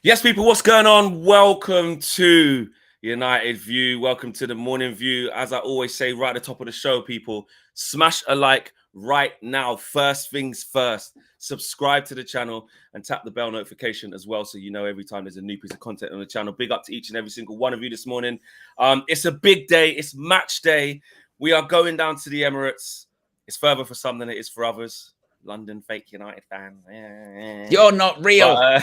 Yes, people, what's going on? Welcome to United View. Welcome to the Morning View. As I always say right at the top of the show, people, smash a like right now. First things first. Subscribe to the channel and tap the bell notification as well so you know every time there's a new piece of content on the channel. Big up to each and every single one of you this morning. It's a big day. It's match day. We are going down to the Emirates. It's further for some than it is for others. London fake United fan. You're not real.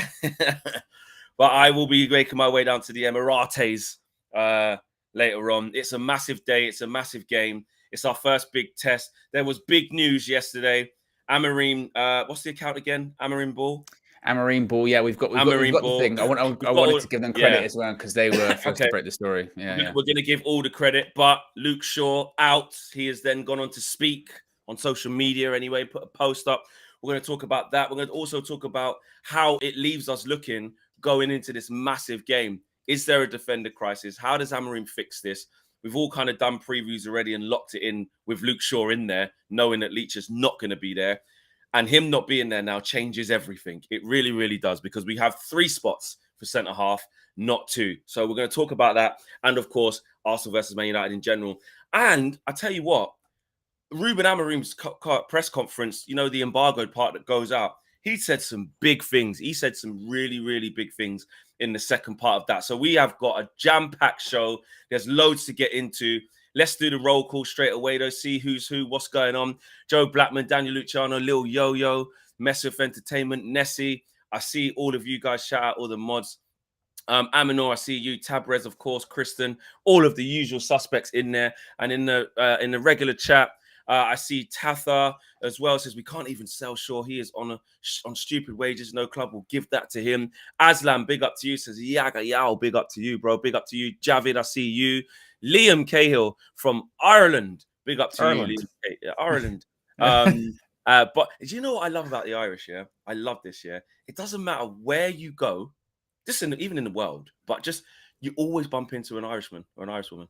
But I will be making my way down to the Emirates later on. It's a massive day. It's a massive game. It's our first big test. There was big news yesterday. Amorim, what's the account again? Amorim Ball? Amorim Ball, yeah, we've got the thing. I wanted to give them credit as well because they were first to break the story. We're going to give all the credit, but Luke Shaw out. He has then gone on to speak on social media anyway, put a post up. We're going to talk about that. We're going to also talk about how it leaves us looking going into this massive game. Is there a defender crisis? How does Amorim fix this? We've all kind of done previews already and locked it in with Luke Shaw in there, knowing that Leach is not going to be there. And him not being there now changes everything. It really, really does, because we have 3 spots for centre-half, not 2. So we're going to talk about that. And, of course, Arsenal versus Man United in general. And I tell you what, Ruben Amorim's press conference, you know, the embargoed part that goes out, he said some big things. He said some really, really big things in the second part of that. So we have got a jam-packed show. There's loads to get into. Let's do the roll call straight away, though. See who's who, what's going on. Joe Blackman, Daniel Luciano, Lil Yo-Yo, Messif Entertainment, Nessie. I see all of you guys. Shout out all the mods. Aminor, I see you. Tabrez, of course. Kristen. All of the usual suspects in there. And in the regular chat, I see Tatha as well. Says we can't even sell Shaw. He is on stupid wages. No club will give that to him. Aslam, big up to you. Says Yaga Yao, big up to you, bro. Big up to you. Javid, I see you. Liam Cahill from Ireland. Big up to you, Liam. Ireland. But do you know what I love about the Irish? Yeah, I love this. Yeah, it doesn't matter where you go, even in the world, but just you always bump into an Irishman or an Irishwoman.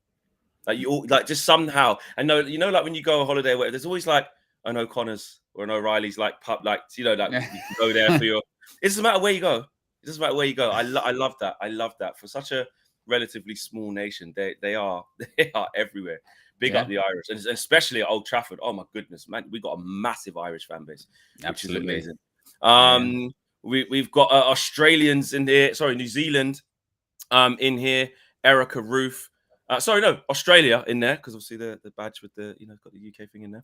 Like you all, like just somehow, and no, you know, like when you go on holiday, where there's always like an O'Connor's or an O'Reilly's, like pub, like you know, like you can go there for your. It doesn't matter where you go. It doesn't matter where you go. I love that. I love that for such a relatively small nation. They are everywhere. Big up the Irish, and especially at Old Trafford. Oh my goodness, man, we got a massive Irish fan base, Absolutely. Which is amazing. We've got Australians in here. Sorry, New Zealand, in here. Erica Roof. Australia in there, because obviously the badge with the, you know, got the UK thing in there.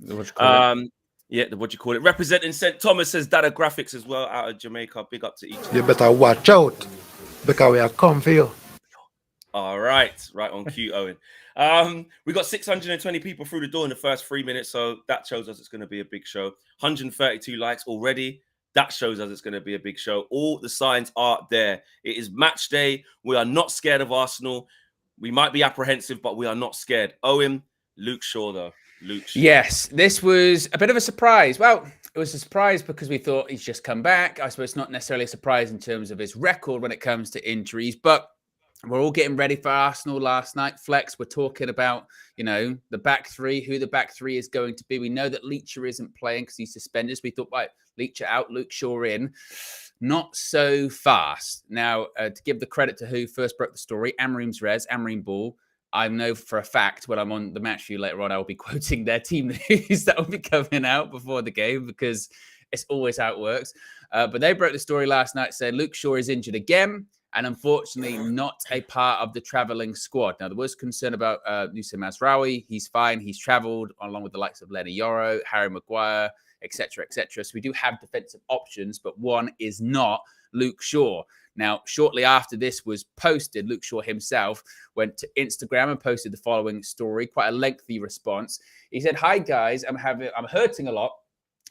What do you call it? Representing St. Thomas says Data Graphics as well out of Jamaica. Big up to each. You better watch out because we are come for you. All right on cue, Owen. We got 620 people through the door in the first 3 minutes, so that shows us it's going to be a big show. 132 likes already. That shows us it's going to be a big show. All the signs are there. It is match day. We are not scared of Arsenal. We might be apprehensive, but we are not scared. Owen, Luke Shaw, though. Luke Shaw. Yes, this was a bit of a surprise. Well, it was a surprise because we thought he's just come back. I suppose it's not necessarily a surprise in terms of his record when it comes to injuries, but we're all getting ready for Arsenal last night. Flex, we're talking about, you know, the back three, who the back three is going to be. We know that Leacher isn't playing because he's suspended. So we thought, right, Leacher out, Luke Shaw in. Not so fast. Now, to give the credit to who first broke the story, Amorim's Res, Amorim Ball. I know for a fact when I'm on the match view later on, I will be quoting their team news that will be coming out before the game because it's always how it works. But they broke the story last night saying Luke Shaw is injured again and unfortunately not a part of the travelling squad. Now, there was concern about Nusayr Mazraoui. He's fine. He's travelled along with the likes of Lenny Yoro, Harry Maguire, etc., etc. So we do have defensive options, but one is not Luke Shaw. Now, shortly after this was posted, Luke Shaw himself went to Instagram and posted the following story, quite a lengthy response. He said, "Hi guys, I'm hurting a lot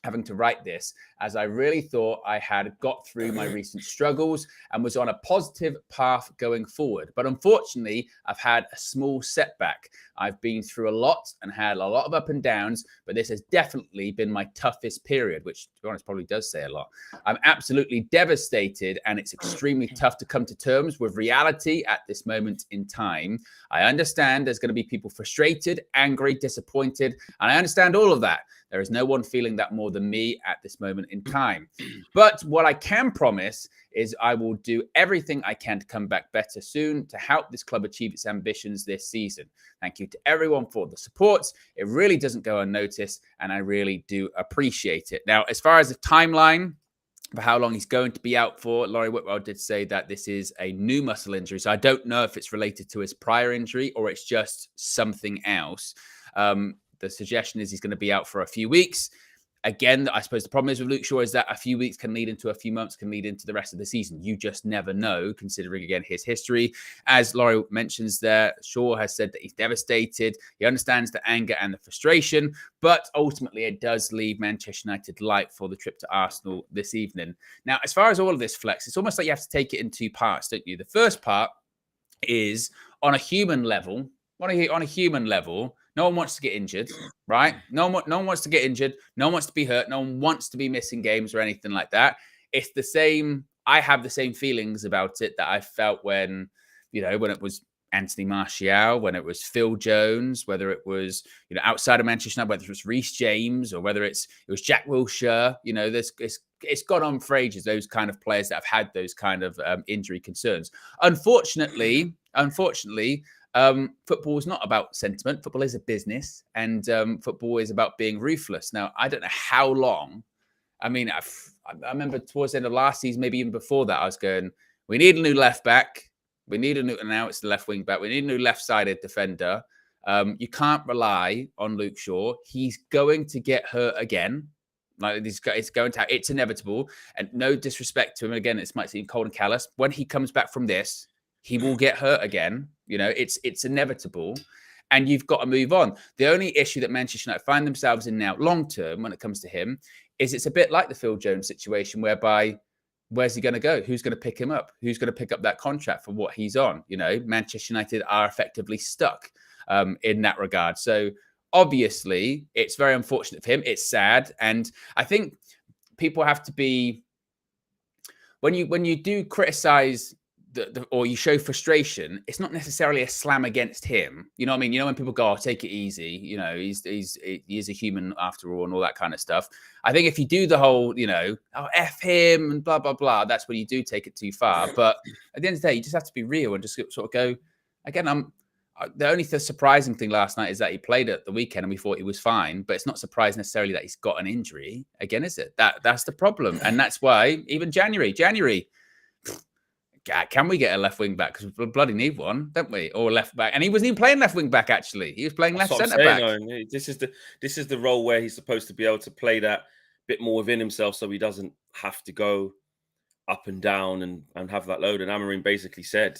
having to write this, as I really thought I had got through my recent struggles and was on a positive path going forward. But unfortunately, I've had a small setback. I've been through a lot and had a lot of up and downs, but this has definitely been my toughest period," which, to be honest, probably does say a lot. "I'm absolutely devastated, and it's extremely tough to come to terms with reality at this moment in time. I understand there's going to be people frustrated, angry, disappointed, and I understand all of that. There is no one feeling that more than me at this moment in time. But what I can promise is I will do everything I can to come back better soon to help this club achieve its ambitions this season. Thank you to everyone for the support. It really doesn't go unnoticed, and I really do appreciate it. Now, as far as the timeline for how long he's going to be out for, Laurie Whitwell did say that this is a new muscle injury. So I don't know if it's related to his prior injury or it's just something else. The suggestion is he's going to be out for a few weeks. Again, I suppose the problem is with Luke Shaw is that a few weeks can lead into a few months, can lead into the rest of the season. You just never know, considering, again, his history. As Laurie mentions there, Shaw has said that he's devastated. He understands the anger and the frustration, but ultimately it does leave Manchester United light for the trip to Arsenal this evening. Now, as far as all of this, Flex, it's almost like you have to take it in two parts, don't you? The first part is on a human level. On a human level, no one wants to get injured, right? No one wants to get injured. No one wants to be hurt. No one wants to be missing games or anything like that. It's the same. I have the same feelings about it that I felt when it was Anthony Martial, when it was Phil Jones, whether it was, outside of Manchester United, whether it was Reece James or whether it was Jack Wilshere. It's gone on for ages, those kind of players that have had those kind of injury concerns. Unfortunately, football is not about sentiment. Football is a business, and football is about being ruthless. Now, I don't know how long. I mean, I remember towards the end of last season, maybe even before that, I was going, we need a new left back. We need a new, and now it's the left wing back. We need a new left-sided defender. You can't rely on Luke Shaw. He's going to get hurt again. It's inevitable. And no disrespect to him. Again, it might seem cold and callous. When he comes back from this, he will get hurt again. It's inevitable, and you've got to move on. The only issue that Manchester United find themselves in now, long term, when it comes to him, is it's a bit like the Phil Jones situation, whereby where's he going to go? Who's going to pick him up? Who's going to pick up that contract for what he's on? Manchester United are effectively stuck in that regard. So obviously, it's very unfortunate for him. It's sad, and I think people have to be when you do criticize. Or you show frustration, it's not necessarily a slam against him. You know what I mean? When people go, "Oh, take it easy," he is a human after all, and all that kind of stuff. I think if you do the whole, "Oh, F him" and blah blah blah, that's when you do take it too far. But at the end of the day, you just have to be real and just sort of go. Again, the only surprising thing last night is that he played at the weekend and we thought he was fine, but it's not surprising necessarily that he's got an injury. Again, is it? That's the problem, and that's why even January. Can we get a left wing back? Because we bloody need one, don't we? Or left back. And he wasn't even playing left wing back, actually. He was playing left centre back. This is the role where he's supposed to be able to play that bit more within himself, so he doesn't have to go up and down and have that load. And Amorim basically said,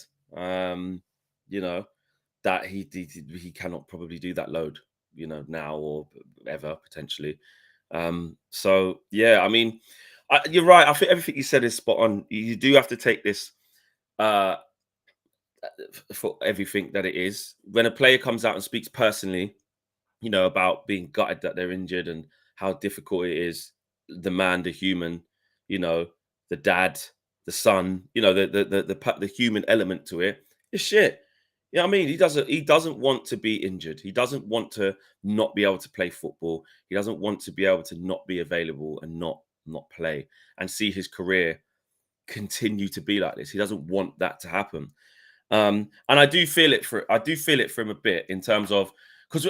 that he cannot probably do that load, now or ever potentially. So yeah, I mean, you're right. I think everything you said is spot on. You do have to take this for everything that it is. When a player comes out and speaks personally, about being gutted that they're injured and how difficult it is, the man, the human, the dad, the son, the human element to it, it's shit. You know what I mean? He doesn't want to be injured. He doesn't want to not be able to play football. He doesn't want to be able to not be available and not play and see his career continue to be like this. He doesn't want that to happen. And I do feel it for him a bit in terms of because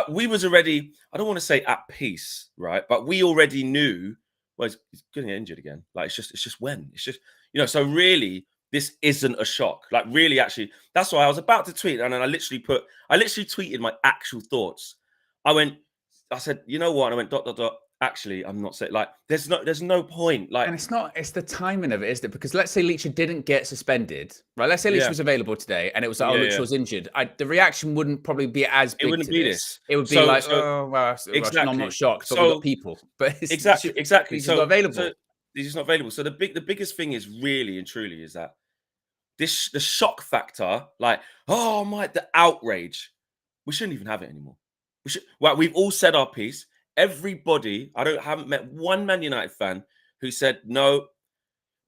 we was already, I don't want to say at peace, right? But we already knew, well, he's going to get injured again. Like it's just when. It's just, so really this isn't a shock. Like really, actually, that's why I was about to tweet, and then I literally tweeted my actual thoughts. I said, you know what? And I went ... Actually, I'm not saying like there's no point. Like, and it's the timing of it, isn't it? Because let's say Leach didn't get suspended, right? Let's say Leach was available today, and it was like, Leach was injured. The reaction wouldn't probably be as big. It wouldn't be this. It would be oh well, exactly. I'm not shocked. But we've got people, but exactly. He's not available. So he's just not available. So the biggest thing is really and truly is that the shock factor, like the outrage. We shouldn't even have it anymore. We've all said our piece. Everybody, haven't met one Man United fan who said no,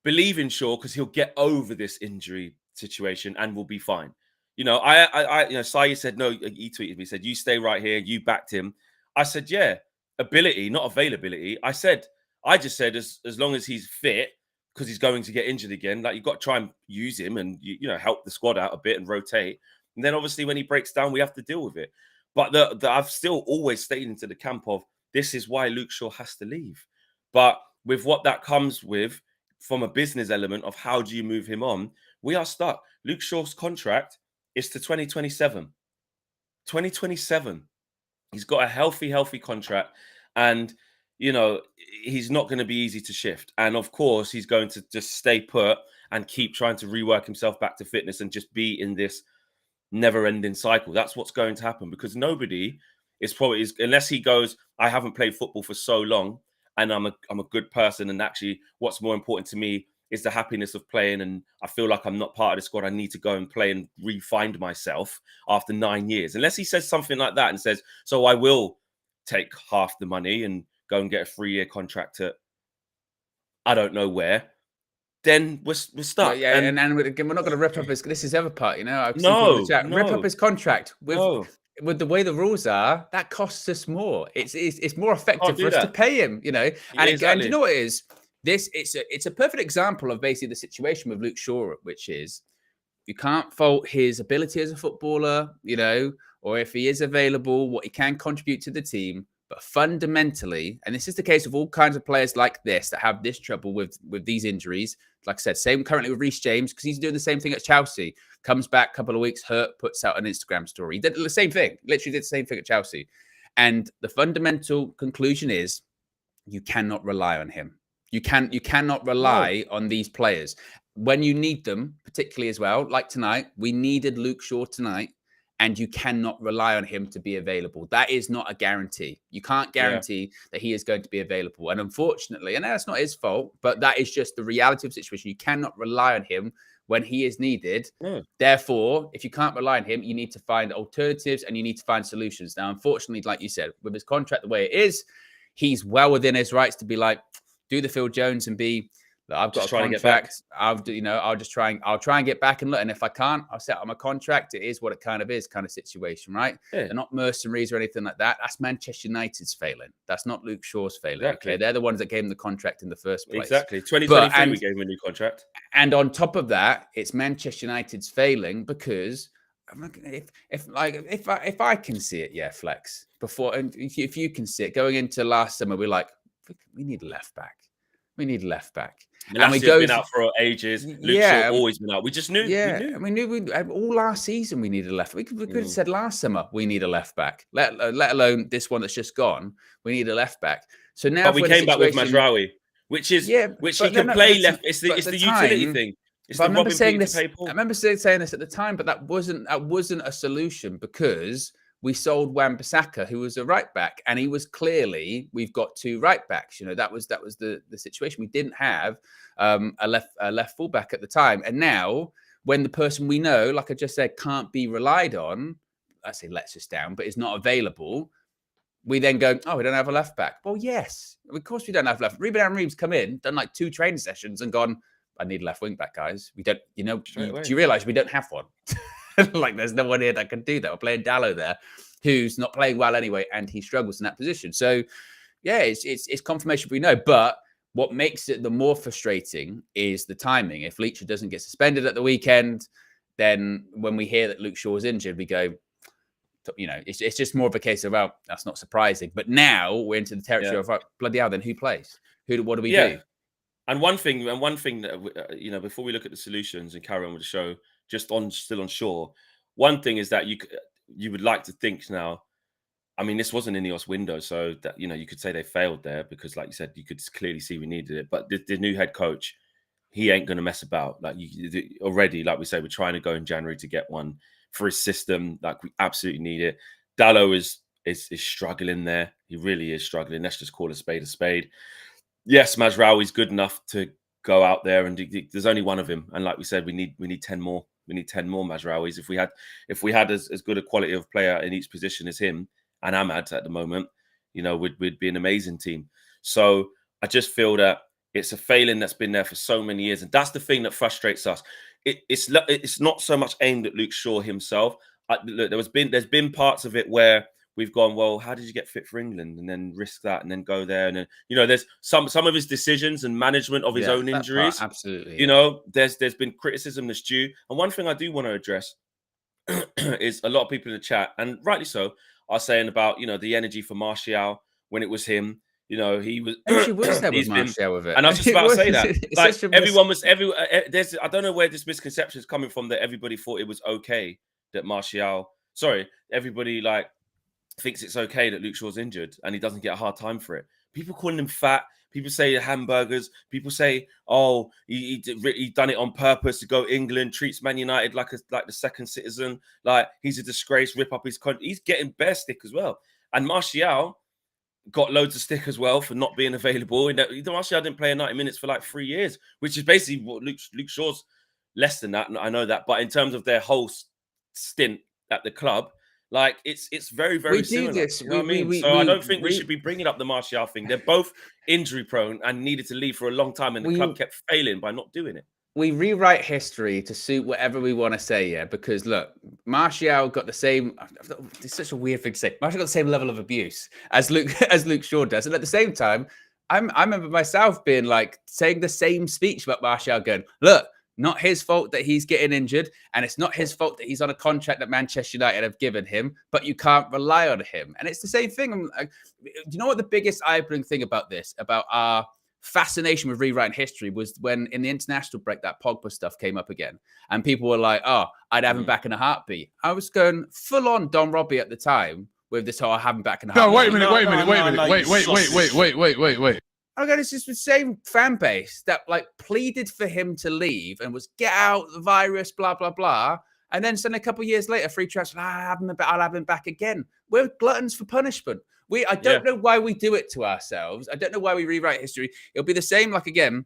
believe in Shaw because he'll get over this injury situation and will be fine. Sai said no. He tweeted me, said you stay right here. You backed him. I said yeah. ability, not availability. I just said as long as he's fit, because he's going to get injured again, like you've got to try and use him and you know help the squad out a bit and rotate. And then obviously when he breaks down, we have to deal with it. But I've still always stayed into the camp of this is why Luke Shaw has to leave. But with what that comes with from a business element of how do you move him on, we are stuck. Luke Shaw's contract is to 2027. 2027. He's got a healthy contract. And, you know, he's not going to be easy to shift. And of course, he's going to just stay put and keep trying to rework himself back to fitness and just be in this never-ending cycle. That's what's going to happen, because nobody is probably, unless he goes, I haven't played football for so long and I'm a good person, and actually what's more important to me is the happiness of playing, and I feel like I'm not part of the squad, I need to go and play and re-find myself after 9 years. Unless he says something like that and says, so I will take half the money and go and get a 3-year contract at I don't know where, then we're stuck. Well, yeah, and again, we're not going to rip up his. This is the other part, you know. I've seen people in the chat, no. rip up his contract with the way the rules are. That costs us more. It's more effective for us to pay him, you know. And, exactly. And you know what it is? It's a perfect example of basically the situation with Luke Shaw, which is you can't fault his ability as a footballer, you know, or if he is available, what he can contribute to the team. But fundamentally, and this is the case of all kinds of players like this that have this trouble with these injuries. Like I said, same currently with Reece James, because he's doing the same thing at Chelsea. Comes back a couple of weeks hurt, puts out an Instagram story. He did the same thing, literally did the same thing at Chelsea. And the fundamental conclusion is you cannot rely on him. You cannot rely on these players when you need them, particularly as well. Like tonight, we needed Luke Shaw tonight. And you cannot rely on him to be available. That is not a guarantee. You can't guarantee that he is going to be available. And unfortunately, and that's not his fault, but that is just the reality of the situation. You cannot rely on him when he is needed. Therefore, if you can't rely on him, you need to find alternatives and you need to find solutions. Now, unfortunately, like you said, with his contract the way it is, he's well within his rights to be like, do the Phil Jones and be, I've got a contract. I'll try and get back and look. And if I can't, I'll set up my contract. It is what it kind of is, kind of situation, right? Yeah. They're not mercenaries or anything like that. That's Manchester United's failing. That's not Luke Shaw's failing. Exactly. Okay, they're the ones that gave him the contract in the first place. Exactly. 2023, we gave him a new contract. And on top of that, it's Manchester United's failing because if I can see it, yeah, Flex. Before, and if you can see it, going into last summer, we're like, we need a left back. We need a left back. And we go been out for ages. Luke Shaw always been out. We just knew. Yeah, we knew all last season we needed a left. We could have said last summer we need a left back. Let alone this one that's just gone. We need a left back. So now, but we came back with Mazraoui, which he can play left. It's the utility thing. It's the Robin saying this. I remember saying this at the time, but that wasn't a solution because we sold Wan-Bissaka, who was a right back, and he was clearly, we've got two right backs. You know, that was the situation. We didn't have a left fullback at the time, and now when the person we know, like I just said, can't be relied on, I say lets us down, but is not available. We then go, we don't have a left back. Well, yes, of course we don't have left. Ruben Amorim's come in, done like 2 training sessions, and gone, I need a left wing back, guys. We don't, you know, do you realise we don't have one? Like there's no one here that can do that. We're playing Dallo there, who's not playing well anyway, and he struggles in that position. So, yeah, it's confirmation we know. But what makes it the more frustrating is the timing. If Leacher doesn't get suspended at the weekend, then when we hear that Luke Shaw's injured, we go, you know, it's just more of a case of, well, that's not surprising. But now we're into the territory of, bloody hell, then who plays? What do we do? And one thing that, you know, before we look at the solutions and carry on with the show, still on Shaw, one thing is that you would like to think now, I mean, this wasn't Ineos window, so that, you know, you could say they failed there because, like you said, you could clearly see we needed it. But the new head coach, he ain't going to mess about. Like already, like we say, we're trying to go in January to get one for his system. Like we absolutely need it. Dallo is struggling there. He really is struggling. Let's just call a spade a spade. Yes, Mazraoui's good enough to go out there, and there's only one of him. And like we said, we need 10 more. We need 10 more Mazraouis. If we had as good a quality of player in each position as him and Ahmad at the moment, you know, we'd be an amazing team. So I just feel that it's a failing that's been there for so many years, and that's the thing that frustrates us. It's not so much aimed at Luke Shaw himself. Look, there's been parts of it where we've gone, well, how did you get fit for England, and then risk that, and then go there, and then there's some of his decisions and management of his own injuries. Absolutely, there's been criticism that's due, and one thing I do want to address is a lot of people in the chat, and rightly so, are saying about the energy for Martial when it was him. He was. She was there with Martial with it, and I was just about to say that. Like everyone was. There's. I don't know where this misconception is coming from that everybody thought it was okay that Martial. Sorry, everybody thinks it's okay that Luke Shaw's injured and he doesn't get a hard time for it. People calling him fat. People say hamburgers. People say, oh, he done it on purpose to go England. Treats Man United like the second citizen. Like he's a disgrace. Rip up his country. He's getting bare stick as well. And Martial got loads of stick as well for not being available. Martial didn't play 90 minutes for 3 years, which is basically what Luke Shaw's less than that. I know that, but in terms of their whole stint at the club, it's very, very similar. This. You know what I mean? I don't think we should be bringing up the Martial thing. They're both injury prone and needed to leave for a long time, and the club kept failing by not doing it. We rewrite history to suit whatever we want to say, yeah. Because look, Martial got the same. It's such a weird thing to say. Martial got the same level of abuse as Luke Shaw does, and at the same time, I remember myself being saying the same speech about Martial, going, "Look, not his fault that he's getting injured, and it's not his fault that he's on a contract that Manchester United have given him, but you can't rely on him." And it's the same thing. Do you know what the biggest eye-opening thing about this, about our fascination with rewriting history, was when in the international break that Pogba stuff came up again, and people were like, "Oh, I'd have him back in a heartbeat." I was going full on Don Robbie at the time with this whole "I have him back in a heartbeat." No, wait a minute, wait. Okay, it's just the same fan base that pleaded for him to leave and was get out the virus, blah blah blah, and then suddenly a couple of years later, free transfer, I'll have him back again. We're gluttons for punishment. I don't know why we do it to ourselves. I don't know why we rewrite history. It'll be the same again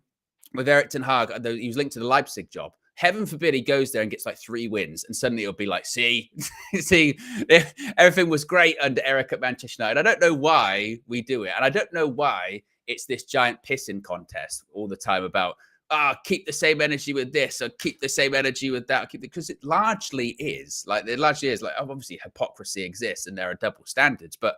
with Erik ten Hag. He was linked to the Leipzig job. Heaven forbid he goes there and gets 3 wins, and suddenly it'll be see, everything was great under Eric at Manchester United. I don't know why we do it, and I don't know why it's this giant pissing contest all the time about keep the same energy with this or keep the same energy with that, because it largely is obviously hypocrisy exists and there are double standards, but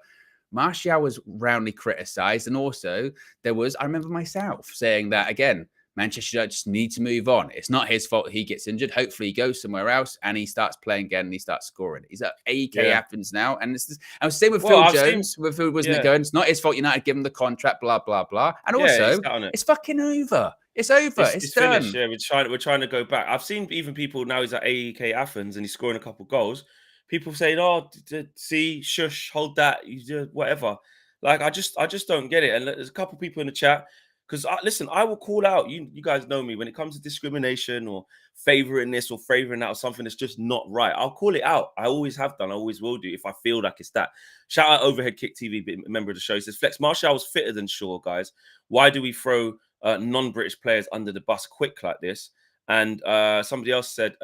Martial was roundly criticised, and also I remember myself saying that again, Manchester United just need to move on. It's not his fault he gets injured. Hopefully he goes somewhere else and he starts playing again and he starts scoring. He's at AEK Athens now, and I was saying with Phil Jones, with who wasn't it going? It's not his fault. United give him the contract, blah blah blah, and also it's fucking over. It's over. It's done. Finished. Yeah, we're trying to go back. I've seen even people now. He's at AEK Athens and he's scoring a couple goals. People saying, "Oh, see, shush, hold that, you do whatever." I just don't get it. And there's a couple people in the chat, because listen, I will call out. You guys know me when it comes to discrimination or favoring this or favoring that or something that's just not right. I'll call it out. I always have done. I always will do if I feel like it's that. Shout out Overhead Kick TV, member of the show. He says, "Flex, Martial was fitter than Shaw, guys. Why do we throw non-British players under the bus quick like this?" And somebody else said.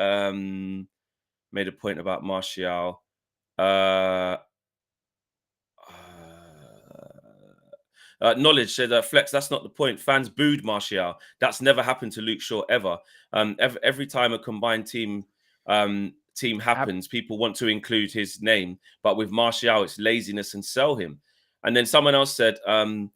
Made a point about Martial. Knowledge said, Flex, that's not the point. Fans booed Martial. That's never happened to Luke Shaw ever. Every time a combined team happens, people want to include his name. But with Martial, it's laziness and sell him. And then someone else said... but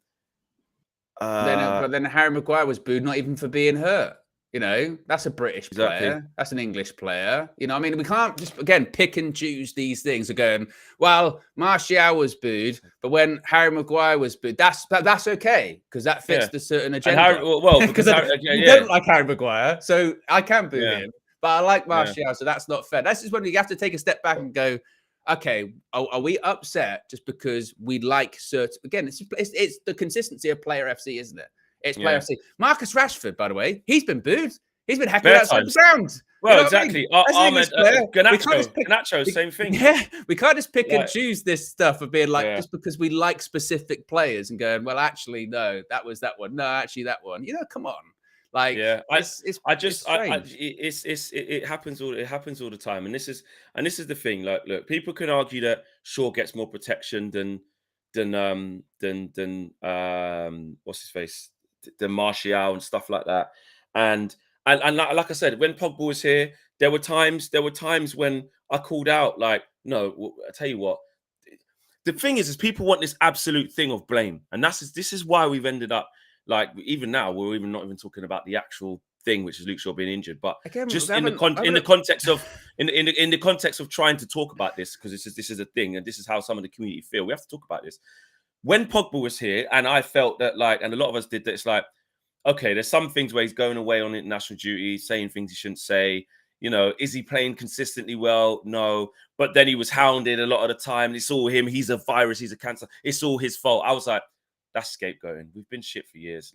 then Harry Maguire was booed, not even for being hurt. That's a British player. That's an English player. I mean, we can't just, again, pick and choose these things of going, well, Martial was booed, but when Harry Maguire was booed, that's okay, because that fits the certain agenda. Because you don't like Harry Maguire, so I can boo him, but I like Martial, so that's not fair. That's just when you have to take a step back and go, okay, are we upset just because we like certain... Again, it's the consistency of Player FC, isn't it? It's Player FC. Marcus Rashford, by the way, he's been booed. He's been heckled outside the ground. Well, exactly. Garnacho, same thing. Yeah, we can't just pick and choose this stuff of being just because we like specific players and going, well, actually, no, that was that one. No, actually, that one. Come on. It happens all the time, and this is the thing. Look, people can argue that Shaw gets more protection than what's his face, than Martial and stuff like that, and like I said, when Pogba was here, there were times when I called out no, I tell you what, the thing is people want this absolute thing of blame, and this is why we've ended up like even now we're even not even talking about the actual thing, which is Luke Shaw being injured, but Again, just in the context of trying to talk about this, because this is a thing, and this is how some of the community feel. We have to talk about this. When Pogba was here, and I felt that and a lot of us did that. It's like, okay, there's some things where he's going away on international duty, saying things he shouldn't say. Is he playing consistently well? No. But then he was hounded a lot of the time. It's all him. He's a virus. He's a cancer. It's all his fault. I was like, that's scapegoating. We've been shit for years.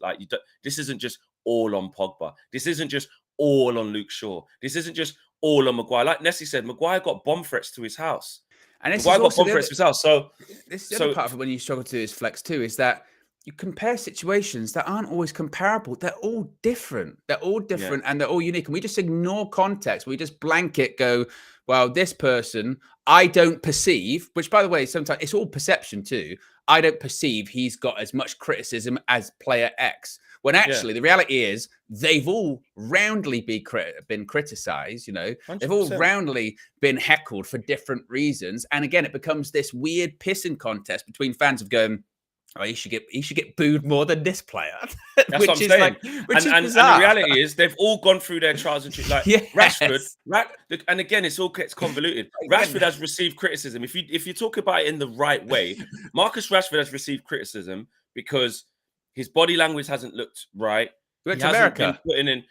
This isn't just all on Pogba. This isn't just all on Luke Shaw. This isn't just all on Maguire. Like Nessie said, Maguire got bomb threats to his house. And this Maguire got bomb threats to his house. So this is the other part of it when you struggle to do this flex too, is that you compare situations that aren't always comparable. They're all different. And they're all unique. And we just ignore context. We just blanket go, well, this person, I don't perceive, which by the way, sometimes it's all perception too. I don't perceive he's got as much criticism as player X. When actually the reality is they've all roundly been criticized, 100%. They've all roundly been heckled for different reasons. And again, it becomes this weird pissing contest between fans of going, oh, he should get booed more than this player. That's what I'm saying. And the reality is they've all gone through their trials and tribulations. Rashford, and again, it all gets convoluted. Rashford has received criticism. If you talk about it in the right way, Marcus Rashford has received criticism because his body language hasn't looked right. He went to America. That's what I'm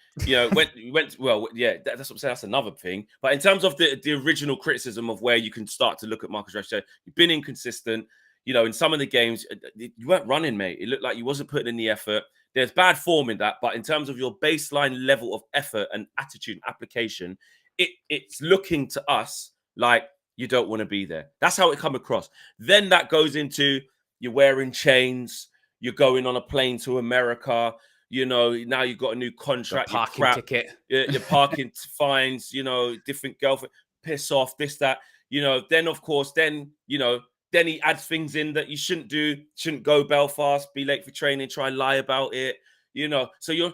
saying. That's another thing. But in terms of the original criticism of where you can start to look at Marcus Rashford, you've been inconsistent. In some of the games, you weren't running, mate. It looked like you wasn't putting in the effort. There's bad form in that, but in terms of your baseline level of effort and attitude and application, it's looking to us like you don't want to be there. That's how it come across. Then that goes into you're wearing chains, you're going on a plane to America, now you've got a new contract, parking ticket, your parking fines, different girlfriend, piss off, this, that, then of course, then he adds things in that you shouldn't do, shouldn't go Belfast, be late for training, try and lie about it, So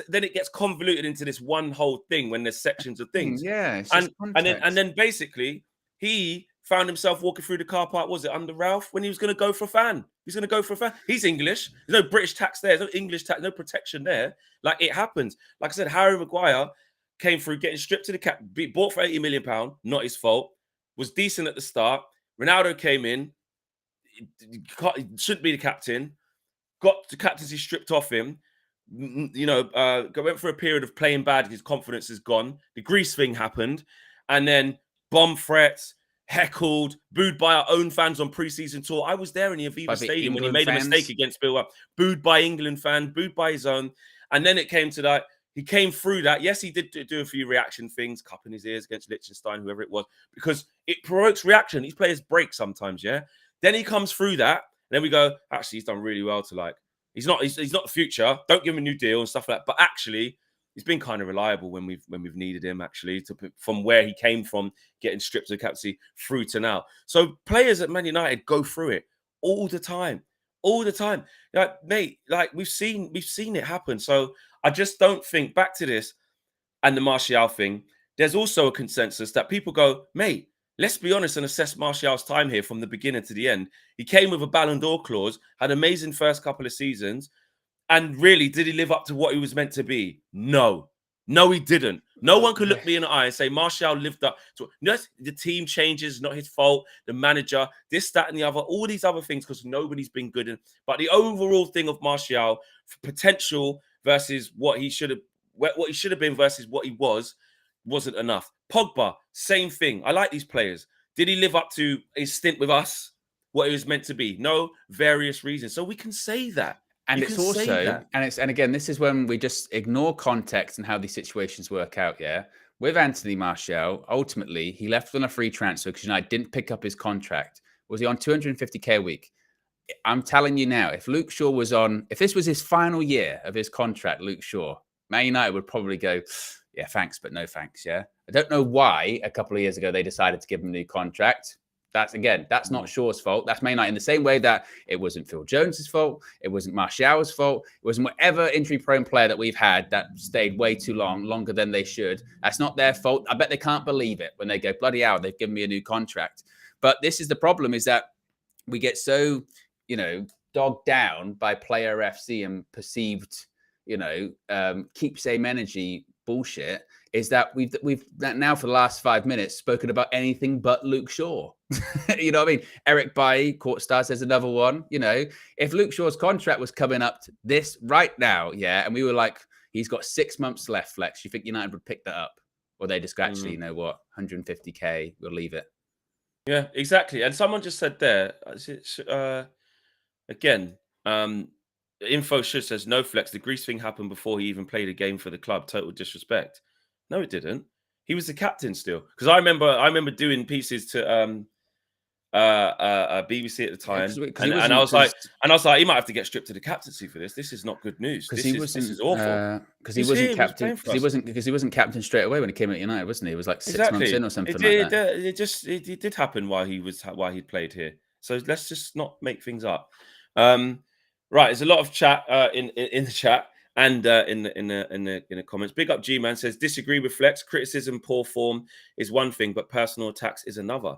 then it gets convoluted into this one whole thing when there's sections of things. Yeah, and then basically he found himself walking through the car park. Was it under Ralph when he was going to go for a fan? He's going to go for a fan. He's English. There's no British tax there. There's no English tax. No protection there. Like it happens. Like I said, Harry Maguire came through getting stripped to the cap, bought for £80 million. Not his fault. Was decent at the start. Ronaldo came in, shouldn't be the captain, got the captaincy stripped off him, went for a period of playing bad, his confidence is gone. The Greece thing happened, and then bomb threats, heckled, booed by our own fans on pre-season tour. I was there in the Aviva Stadium when he made a mistake against Bill. Booed by England fan, booed by his own. And then it came to that. He came through that. Yes, he did do a few reaction things, cupping his ears against Liechtenstein, whoever it was, because it provokes reaction. These players break sometimes, yeah? Then he comes through that. And then we go, actually, he's done really well to he's not the future. Don't give him a new deal and stuff like that. But actually, he's been kind of reliable when we've needed him, actually, from where he came from, getting stripped of the captaincy through to now. So players at Man United go through it all the time. All the time. Mate, we've seen it happen. So I just don't think, back to this and the Martial thing, there's also a consensus that people go, mate, let's be honest and assess Martial's time here from the beginning to the end. He came with a Ballon d'Or clause, had amazing first couple of seasons, and really, did he live up to what he was meant to be? No, he didn't. No one could look me in the eye and say Martial lived up to it. The team changes, not his fault. The manager, this, that, and the other, all these other things, because nobody's been good. But the overall thing of Martial, potential versus what he should have been versus what he wasn't enough. Pogba, same thing. I like these players. Did he live up to his stint with us, what he was meant to be? No, various reasons. So we can say that. And it's also, and again, this is when we just ignore context and how these situations work out. Yeah. With Anthony Martial, ultimately, he left on a free transfer because United didn't pick up his contract. Was he on 250K a week? I'm telling you now, if Luke Shaw if this was his final year of his contract, Luke Shaw, Man United would probably go, yeah, thanks, but no thanks. Yeah. I don't know why a couple of years ago they decided to give him a new contract. That's not Shaw's fault. That's Man United in the same way that it wasn't Phil Jones's fault. It wasn't Martial's fault. It wasn't whatever injury-prone player that we've had that stayed way too longer than they should. That's not their fault. I bet they can't believe it when they go, bloody hell, they've given me a new contract. But this is the problem, is that we get so, dogged down by player FC and perceived, keep same energy bullshit, is that we've now for the last 5 minutes spoken about anything but Luke Shaw. You know what I mean? Eric Bailly, Court Star says another one. If Luke Shaw's contract was coming up to this right now, and we were like, he's got 6 months left, Flex, you think United would pick that up? Or they just actually, 150k, we'll leave it. Yeah, exactly. And someone just said there, again, info should says no, Flex. The Greece thing happened before he even played a game for the club. Total disrespect. No, it didn't. He was the captain still. Because I remember doing pieces to BBC at the time, and I was like, he might have to get stripped of the captaincy for this. This is not good news. This is awful. Because he wasn't captain. Because he wasn't captain straight away when he came at United, wasn't he? It was like 6 months in or something like that. It did happen while he played here. So let's just not make things up. Right, there's a lot of chat in the chat and in the comments. Big up G-Man says, disagree with Flex. Criticism, poor form is one thing, but personal attacks is another.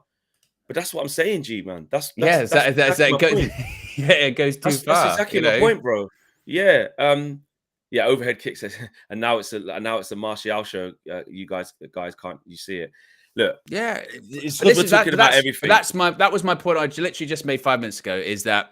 But that's what I'm saying, G-Man. That's exactly my point. Yeah, it goes too far. That's exactly my point, bro. Yeah. Overhead kick says, and now it's a Martial show. You guys can't you see it? Look, yeah, it's we're talking about everything. That was my point. I literally just made 5 minutes ago. Is that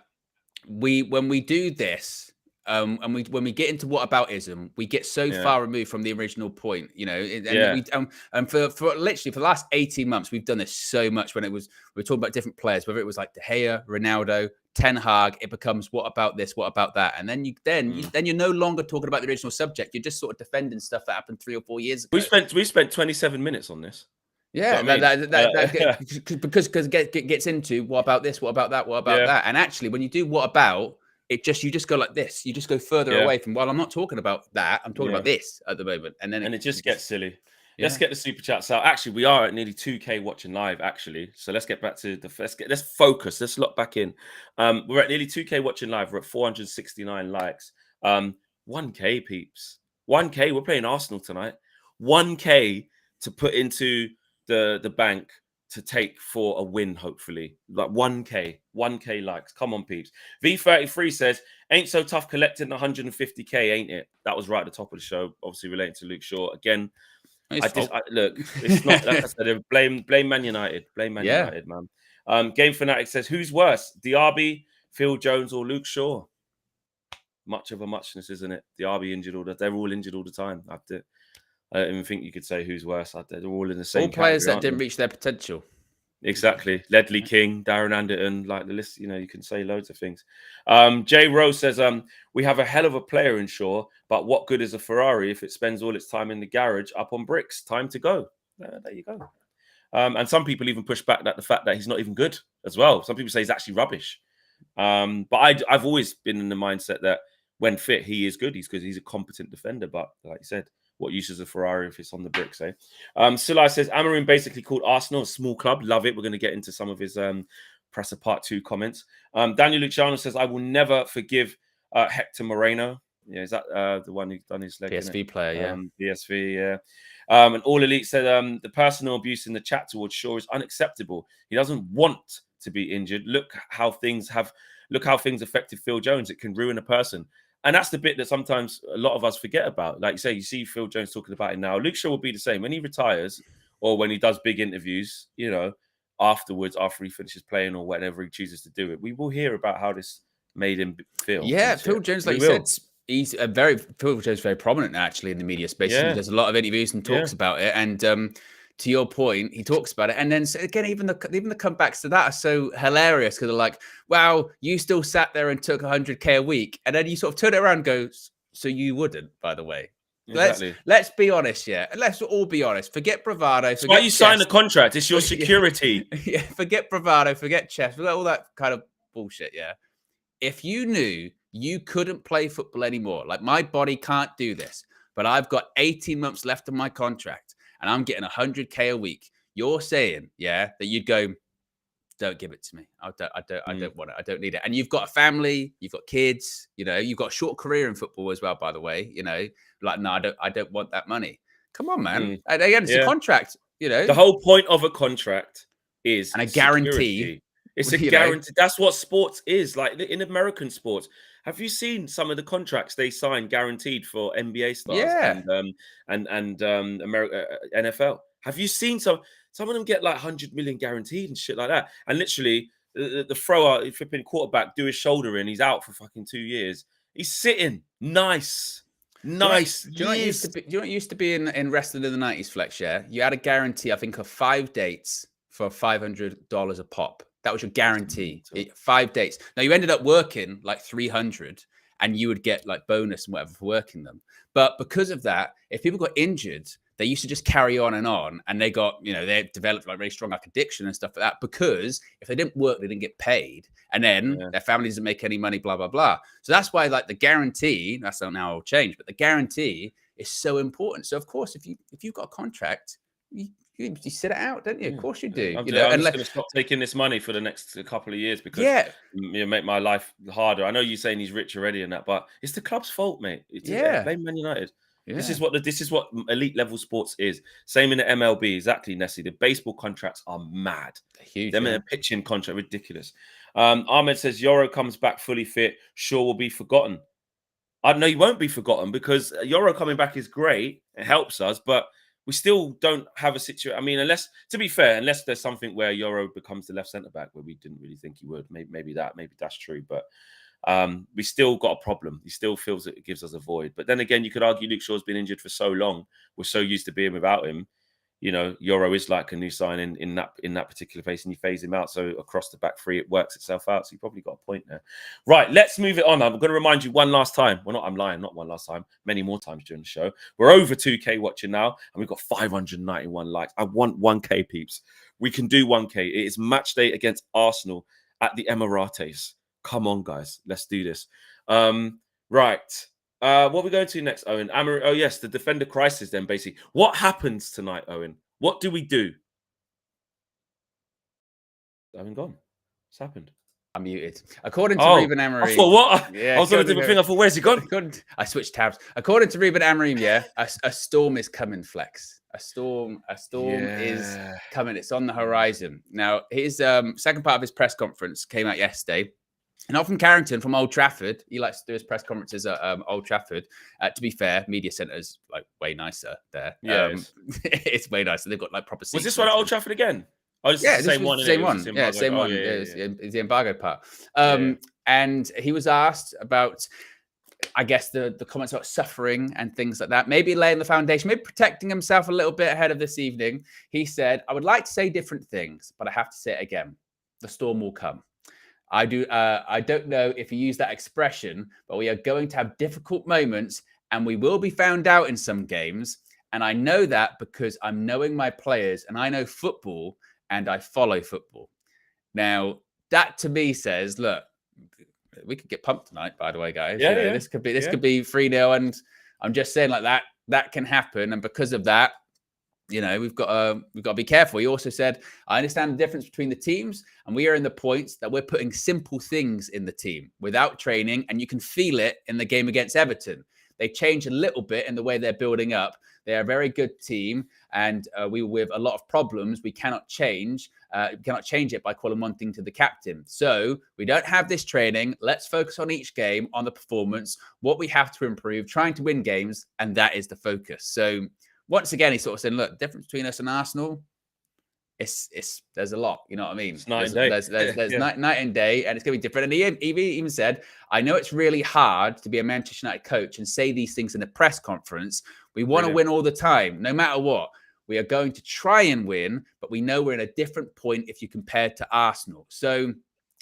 when we do this, and when we get into whataboutism, we get so far removed from the original point, and for literally for the last 18 months, we've done this so much. When we're talking about different players, whether it was like De Gea, Ronaldo, Ten Hag, it becomes what about this, what about that, and then you're no longer talking about the original subject. You're just sort of defending stuff that happened 3 or 4 years ago. We spent 27 minutes on this. Yeah, because it gets into what about this, what about that, what about that, and actually, when you do what about, you just go like this. You just go further away from. Well, I'm not talking about that. I'm talking about this at the moment, and it just gets silly. Yeah. Let's get the super chats out. Actually, we are at nearly 2K watching live. Actually, so let's get back to let's focus. Let's lock back in. We're at nearly 2K watching live. We're at 469 likes. 1K peeps. 1K. We're playing Arsenal tonight. 1K to put into the bank to take for a win, hopefully. Like 1K likes. Come on, peeps. V33 says, ain't so tough collecting 150K, ain't it? That was right at the top of the show, obviously relating to Luke Shaw. Again, look, it's not, like I said, blame Man United. Blame Man United, man. Game Fanatic says, who's worse, Diaby, Phil Jones, or Luke Shaw? Much of a muchness, isn't it? Diaby injured they're all injured all the time. I don't even think you could say who's worse. They're all in the same. All players that didn't reach their potential. Exactly. Ledley King, Darren Anderton, like the list, you can say loads of things. Jay Rose says, we have a hell of a player in Shaw, but what good is a Ferrari if it spends all its time in the garage up on bricks? Time to go. There you go. And some people even push back at the fact that he's not even good as well. Some people say he's actually rubbish. But I've always been in the mindset that when fit, he is good. He's good. He's a competent defender. But like you said, what use is a Ferrari if it's on the bricks, eh? Silai says, Amorim basically called Arsenal a small club. Love it. We're going to get into some of his Presser Part 2 comments. Daniel Luciano says, I will never forgive Hector Moreno. Yeah, is that the one who's done his leg? PSV player, PSV, yeah. And All Elite said, the personal abuse in the chat towards Shaw is unacceptable. He doesn't want to be injured. Look how things affected Phil Jones. It can ruin a person. And that's the bit that sometimes a lot of us forget about. Like you say, you see Phil Jones talking about it now. Luke Shaw will be the same. When he retires or when he does big interviews, afterwards, after he finishes playing or whenever he chooses to do it, we will hear about how this made him feel. Yeah, Phil Jones, like you said, Phil Jones is very prominent actually in the media space. Yeah. He does a lot of interviews and talks about it. And to your point, he talks about it. And then again, even the comebacks to that are so hilarious because they're like, wow, you still sat there and took 100K a week. And then you sort of turn it around and go, so you wouldn't, by the way. Exactly. Let's be honest, Let's all be honest. Forget bravado. That's why you sign the contract. It's your security. Yeah, forget bravado, forget chess, forget all that kind of bullshit, If you knew you couldn't play football anymore, like my body can't do this, but I've got 18 months left of my contract, and I'm getting 100K a week, you're saying, that you'd go, don't give it to me. I don't want it. I don't need it. And you've got a family, you've got kids, you've got a short career in football as well, by the way, like, no, I don't want that money. Come on, man. Again, it's a contract, The whole point of a contract is and a guarantee. It's a guarantee. That's what sports is like in American sports. Have you seen some of the contracts they sign guaranteed for NBA stars and America NFL? Have you seen some of them get like 100 million guaranteed and shit like that? And literally the thrower, flipping quarterback, do his shoulder in, he's out for fucking 2 years. He's sitting nice. Do you know what used to be in wrestling in the 90s, Flex? Yeah, you had a guarantee, I think, of 5 dates for $500 a pop. That was your guarantee. 5 dates. Now you ended up working like 300, and you would get like bonus and whatever for working them. But because of that, if people got injured, they used to just carry on, and they got, they developed like really strong like addiction and stuff like that, because if they didn't work, they didn't get paid, and then their family doesn't make any money, blah, blah, blah. So that's why like the guarantee, that's not now all changed, but the guarantee is so important. So of course, if you've got a contract, you sit it out, don't you? Of course you do. I'm just going to stop taking this money for the next couple of years because make my life harder. I know you're saying he's rich already and that, but it's the club's fault, mate. Blame Man United. Yeah. This is what elite level sports is. Same in the MLB, exactly, Nessie. The baseball contracts are mad. They're huge. Them in a pitching contract, ridiculous. Ahmed says Yoro comes back fully fit, sure will be forgotten. I know he won't be forgotten because Yoro coming back is great. It helps us, but we still don't have a situation. I mean, unless there's something where Yoro becomes the left centre back where we didn't really think he would. Maybe that's true, but we still got a problem. He still feels that it gives us a void. But then again, you could argue Luke Shaw's been injured for so long. We're so used to being without him. Yoro is like a new signing in that particular place, and you phase him out. So across the back three, it works itself out. So you probably got a point there. Right, let's move it on. I'm going to remind you one last time. Well, I'm lying, not one last time. Many more times during the show. We're over 2K watching now, and we've got 591 likes. I want 1K, peeps. We can do 1K. It is match day against Arsenal at the Emirates. Come on, guys. Let's do this. Right. What are we going to next, Owen? Oh, yes, the defender crisis then, basically. What happens tonight, Owen? What do we do? Owen gone. What's happened? I'm muted. According to Ruben Amorim... I thought, what? Yeah, I was on a different thing. I thought, where's he gone? I switched tabs. According to Ruben Amorim, a storm is coming, Flex. A storm is coming. It's on the horizon. Now, his second part of his press conference came out yesterday. And not from Carrington, from Old Trafford. He likes to do his press conferences at Old Trafford. To be fair, media centre's like way nicer there. Yeah, it's way nicer. They've got like proper seats. Was this one at Old Trafford again? Oh, it's the same one. Same one. Yeah, same one. It's the embargo part. And he was asked about, I guess, the comments about suffering and things like that. Maybe laying the foundation, maybe protecting himself a little bit ahead of this evening. He said, I would like to say different things, but I have to say it again. The storm will come. I don't know if you use that expression, but we are going to have difficult moments and we will be found out in some games. And I know that because I'm knowing my players and I know football and I follow football. Now, that to me says, look, we could get pumped tonight, by the way, guys. This could be 3-0. And I'm just saying like that can happen. And because of that, we've got to be careful. He also said, I understand the difference between the teams, and we are in the points that we're putting simple things in the team without training, and you can feel it in the game against Everton. They change a little bit in the way they're building up. They're a very good team, and we with a lot of problems. We cannot change. It by calling one thing to the captain. So we don't have this training. Let's focus on each game, on the performance, what we have to improve, trying to win games, and that is the focus. So once again, he sort of said, look, the difference between us and Arsenal, there's a lot, you know what I mean? It's night and day. There's night and day, and it's going to be different. And he even said, I know it's really hard to be a Manchester United coach and say these things in a press conference. We want to win all the time, no matter what. We are going to try and win, but we know we're in a different point if you compare to Arsenal. So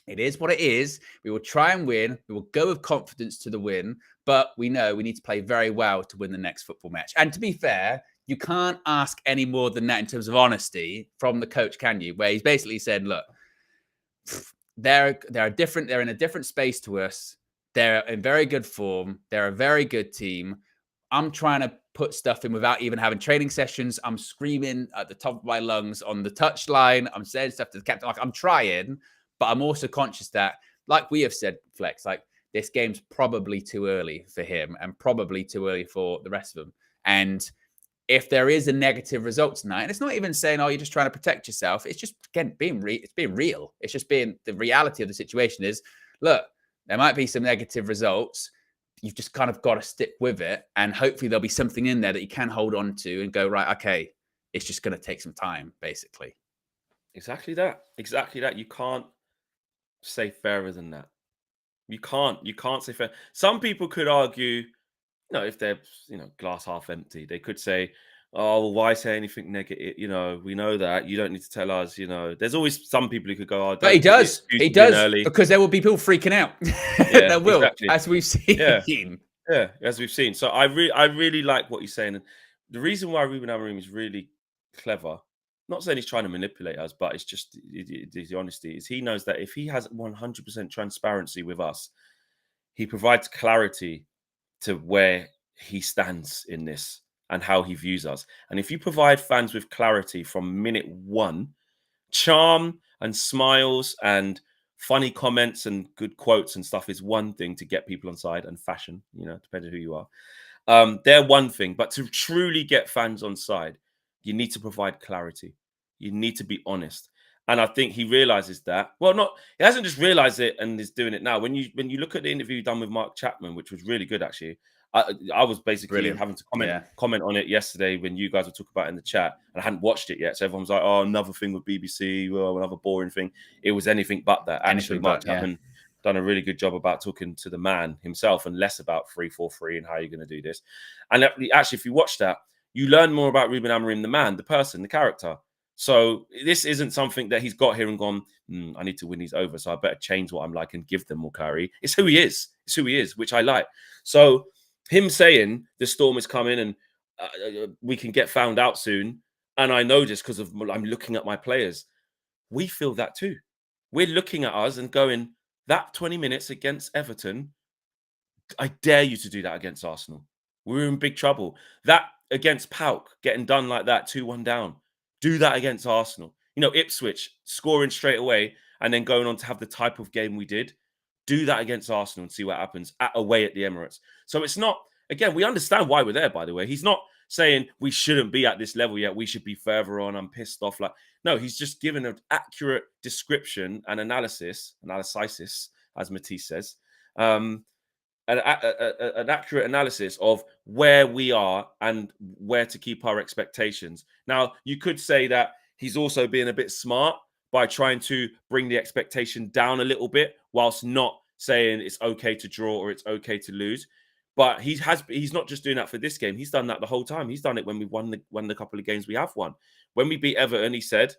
it is what it is. We will try and win. We will go with confidence to the win, but we know we need to play very well to win the next football match. And to be fair, you can't ask any more than that in terms of honesty from the coach, can you? Where he's basically said, look, they're different. They're in a different space to us. They're in very good form. They're a very good team. I'm trying to put stuff in without even having training sessions. I'm screaming at the top of my lungs on the touchline. I'm saying stuff to the captain. Like, I'm trying, but I'm also conscious that, like we have said, Flex, like this game's probably too early for him and probably too early for the rest of them. And if there is a negative result tonight, and it's not even saying, oh, you're just trying to protect yourself. It's just, again, being real. It's just being the reality of the situation is, look, there might be some negative results. You've just kind of got to stick with it. And hopefully there'll be something in there that you can hold on to and go, right, okay, it's just going to take some time, basically. Exactly that. Exactly that. You can't say fairer than that. You can't say fair. Some people could argue, if they're, glass half empty, they could say, oh, well, why say anything negative? We know that. You don't need to tell us, There's always some people who could go, oh, but he does, because there will be people freaking out. Yeah, there will, exactly. as we've seen. Yeah, as we've seen. So I really like what he's saying. And the reason why Ruben Amorim is really clever, not saying he's trying to manipulate us, but it's just the honesty, is he knows that if he has 100% transparency with us, he provides clarity to where he stands in this and how he views us. And if you provide fans with clarity from minute one, charm and smiles and funny comments and good quotes and stuff is one thing to get people on side, and fashion, depending who you are. They're one thing, but to truly get fans on side, you need to provide clarity. You need to be honest. And I think he realizes that. Well, he hasn't just realized it and is doing it now. When you look at the interview done with Mark Chapman, which was really good, actually, I was basically having to comment on it yesterday when you guys were talking about it in the chat, and I hadn't watched it yet. So everyone was like, oh, another thing with BBC, well, another boring thing. It was anything but that. Actually, Mark Chapman done a really good job about talking to the man himself and less about 3-4-3 and how you're going to do this. And actually, if you watch that, you learn more about Ruben Amorim, the man, the person, the character. So this isn't something that he's got here and gone, I need to win these over, so I better change what I'm like and give them more clarity. It's who he is. It's who he is, which I like. So him saying the storm is coming and we can get found out soon, and I know this because I'm looking at my players. We feel that too. We're looking at us and going, that 20 minutes against Everton, I dare you to do that against Arsenal. We're in big trouble. That against PAOK, getting done like that, 2-1 down. Do that against Arsenal. Ipswich scoring straight away and then going on to have the type of game we did. Do that against Arsenal and see what happens away at the Emirates. So it's not, again, we understand why we're there, by the way. He's not saying we shouldn't be at this level yet. We should be further on. I'm pissed off. No, he's just given an accurate description and analysis, as Matisse says, an accurate analysis of where we are and where to keep our expectations. Now, you could say that he's also being a bit smart by trying to bring the expectation down a little bit, whilst not saying it's okay to draw or it's okay to lose. But he's not just doing that for this game. He's done that the whole time. He's done it when we won the couple of games we have won. When we beat Everton, he said,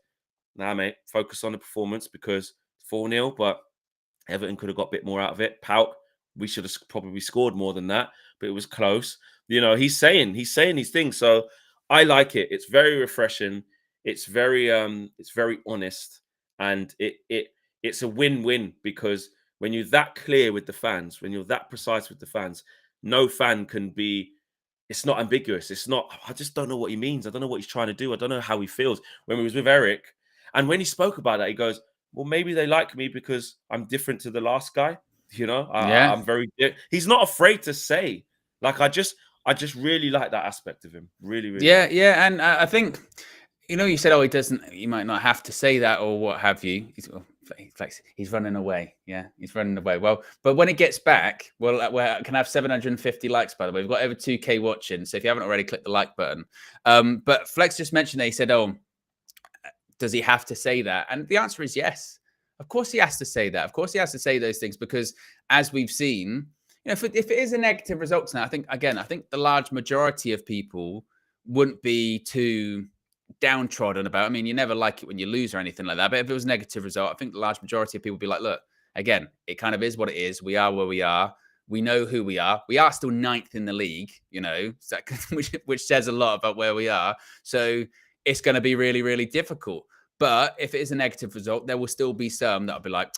nah, mate, focus on the performance because 4-0, but Everton could have got a bit more out of it. PAOK, we should have probably scored more than that, but it was close. He's saying these things. So I like it. It's very refreshing. It's very honest, and it's a win-win, because when you're that clear with the fans, when you're that precise with the fans, no fan can be. It's not ambiguous. It's not. I just don't know what he means. I don't know what he's trying to do. I don't know how he feels. When we was with Eric, and when he spoke about that, he goes, "Well, maybe they like me because I'm different to the last guy." I'm very. He's not afraid to say. I just really like that aspect of him. Really, really. Yeah, and I think, you said, oh, he might not have to say that or what have you. He's running away. Yeah, he's running away. Well, but when it gets back, we can have 750 likes, by the way. We've got over 2K watching. So if you haven't already, click the like button. But Flex just mentioned that he said, oh, does he have to say that? And the answer is yes. Of course he has to say that. Of course he has to say those things, because as we've seen, if it is a negative result now, I think the large majority of people wouldn't be too downtrodden about. I mean, you never like it when you lose or anything like that. But if it was a negative result, I think the large majority of people would be like, look, again, it kind of is what it is. We are where we are. We know who we are. We are still 9th in the league, which says a lot about where we are. So it's going to be really, really difficult. But if it is a negative result, there will still be some that'll be like,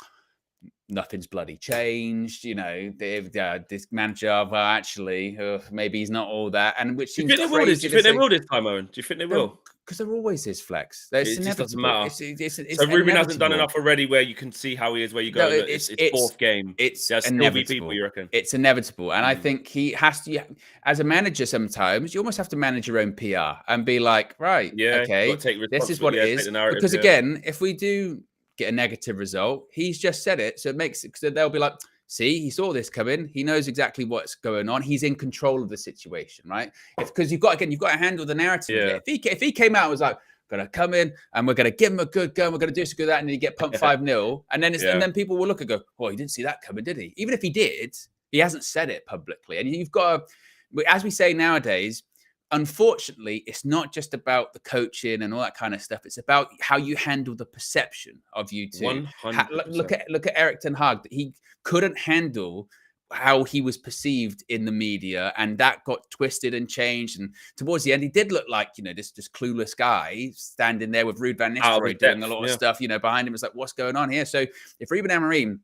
nothing's bloody changed. This manager, well, actually, maybe he's not all that. And which seems crazy. Do you think they will this time, Owen? Do you think they will? Because there always is flex. It's It just doesn't inevitable. matter. It's So Ruben hasn't done inevitable. enough already where you can see how he is, where you go, No, look, it's fourth game. It's There's still be people, you reckon? It's inevitable. And I think he has to, as a manager, sometimes you almost have to manage your own PR and be like, right, Yeah, okay, got to take this is what it is. Because again, if we do get a negative result, he's just said it. So it makes it, so they'll be like, see, he saw this coming. He knows exactly what's going on. He's in control of the situation, right? Because you've got to handle the narrative. Yeah. If he came out and was like, going to come in and we're going to give him a good go. We're going to do this, good that, and then you get pumped 5-0, and then and then people will look and go, "Oh, he didn't see that coming, did he?" Even if he did, he hasn't said it publicly. And you've got to, as we say nowadays, unfortunately, it's not just about the coaching and all that kind of stuff. It's about how you handle the perception of you two. 100%. Look at Eric Ten Hag. He couldn't handle how he was perceived in the media, and that got twisted and changed. And towards the end, he did look like, this clueless guy standing there with Ruud van Nistelrooy doing a lot of stuff, behind him. It's like, what's going on here? So if Ruben Amorim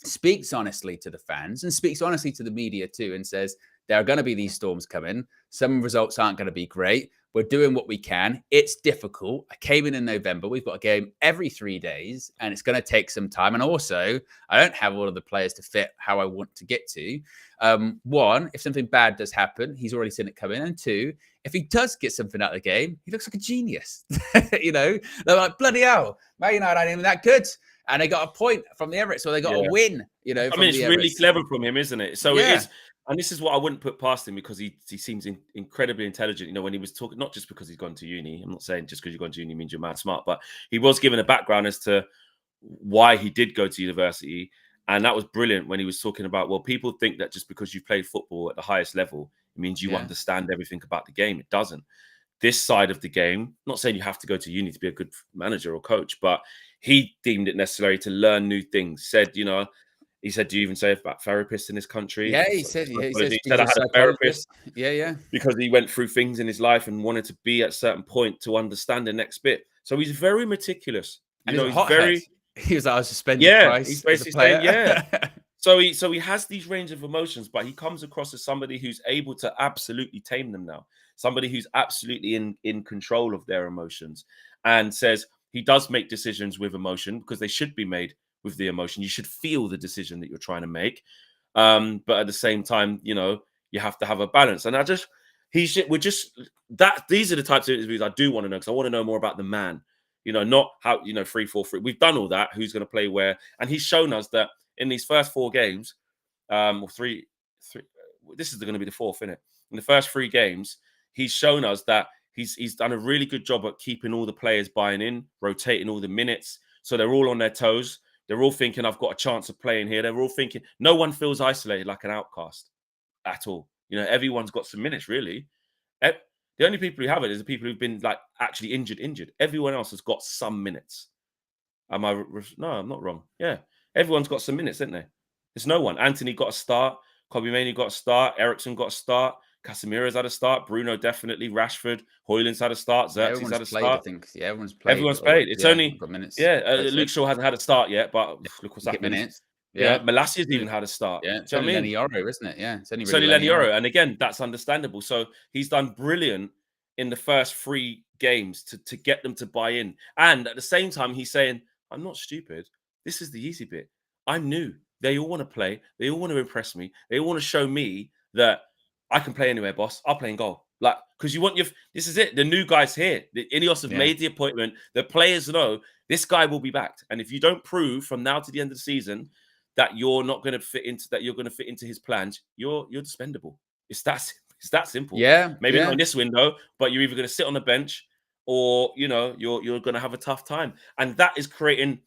speaks honestly to the fans and speaks honestly to the media too, and says, there are going to be these storms coming. Some results aren't going to be great. We're doing what we can. It's difficult. I came in November. We've got a game every 3 days, and it's going to take some time. And also, I don't have all of the players to fit how I want to get to. One, if something bad does happen, he's already seen it come in. And two, if he does get something out of the game, he looks like a genius. They're like, bloody hell, Man United ain't even that good. And they got a point from the Emirates, so they got a win. I mean, it's really clever from him, isn't it? So it is. And this is what I wouldn't put past him, because he seems incredibly intelligent. When he was talking, not just because he's gone to uni. I'm not saying just because you've gone to uni means you're mad smart, but he was given a background as to why he did go to university. And that was brilliant when he was talking about, well, people think that just because you've played football at the highest level, it means you understand everything about the game. It doesn't. This side of the game, not saying you have to go to uni to be a good manager or coach, but he deemed it necessary to learn new things. He said, do you even say about therapists in this country? Yeah, he said I had a therapist. Yeah. Because he went through things in his life and wanted to be at a certain point to understand the next bit. So he's very meticulous. And he's very... He was like, I was suspended twice. He's basically saying, So he has these range of emotions, but he comes across as somebody who's able to absolutely tame them now. Somebody who's absolutely in control of their emotions, and says he does make decisions with emotion because they should be made with the emotion. You should feel the decision that you're trying to make. But at the same time, you have to have a balance. And these are the types of interviews I do want to know, because I want to know more about the man, not how, 3-4-3. We've done all that. Who's going to play where? And he's shown us that in these first 4 games, or three, this is going to be the 4th, isn't it? In the first 3 games, he's shown us that he's done a really good job at keeping all the players buying in, rotating all the minutes. So they're all on their toes. They're all thinking, I've got a chance of playing here. They're all thinking, no one feels isolated like an outcast at all. Everyone's got some minutes, really. The only people who have it is the people who've been actually injured. Everyone else has got some minutes. No, I'm not wrong. Yeah. Everyone's got some minutes, haven't they? There's no one. Anthony got a start. Kobe Mainoo got a start. Ericsson got a start. Casemiro's had a start. Bruno definitely. Rashford. Hoyland's had a start. Xerxes had a start. I think. Yeah, everyone's played. Everyone's played. It's only got minutes. Luke Shaw hasn't had a start yet, but look what's happening. Minutes. Yeah, Malassia's even had a start. Yeah, it's only Lenny Yoro, isn't it? Yeah, it's only Lenny Yoro, and again, that's understandable. So he's done brilliant in the first 3 games to get them to buy in, and at the same time, he's saying, "I'm not stupid. This is the easy bit. I'm new. They all want to play. They all want to impress me. They all want to show me that I can play anywhere, boss. I'll play in goal. Because you want this is it. The new guy's here. The Ineos have made the appointment. The players know this guy will be backed. And if you don't prove from now to the end of the season that you're not going to fit into his plans, you're dispendable. It's that simple. Yeah. Maybe not in this window, but you're either going to sit on the bench or you're going to have a tough time. And that is creating